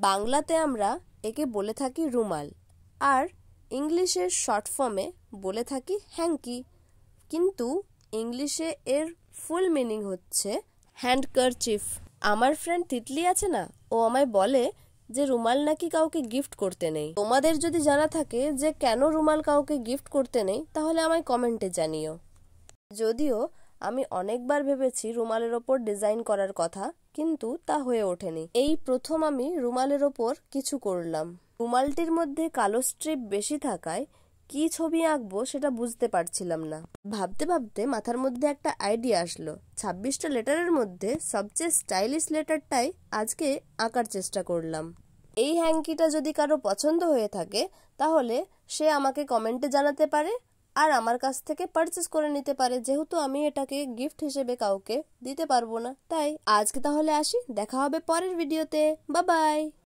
বাংলাতে আমরা একে বলে থাকি রুমাল, আর ইংলিশের শর্ট ফর্মে বলে থাকি হ্যাঙ্কি। কিন্তু ইংলিশে এর ফুল মিনিং হচ্ছে হ্যান্ডকারচিফ। আমার ফ্রেন্ড তিতলি আছে না, ও আমায় বলে যে রুমাল নাকি কাউকে গিফট করতে নেই। তোমাদের যদি জানা থাকে যে কেন রুমাল কাউকে গিফট করতে নেই, তাহলে আমায় কমেন্টে জানিও। যদিও আমি অনেকবার ভেবেছি রুমালের ওপর ডিজাইন করার কথা, কিন্তু তা হয়ে ওঠেনি। এই প্রথম আমি রুমালের ওপর কিছু করলাম। রুমালটির মধ্যে কালো স্ট্রিপ বেশি থাকায় কি ছবি আঁকবো সেটা বুঝতে পারছিলাম না। ভাবতে ভাবতে মাথার মধ্যে একটা আইডিয়া আসলো। 26টা লেটারের মধ্যে সবচেয়ে স্টাইলিশ লেটারটাই আজকে আঁকার চেষ্টা করলাম। এই হ্যাঙ্কিটা যদি কারো পছন্দ হয়ে থাকে, তাহলে সে আমাকে কমেন্টে জানাতে পারে আর আমার কাছ থেকে পারচেস করে নিতে পারে, যেহেতু আমি এটাকে গিফট হিসেবে কাউকে দিতে পারবো না। তাই আজকে তাহলে আসি, দেখা হবে পরের ভিডিওতে। Bye bye.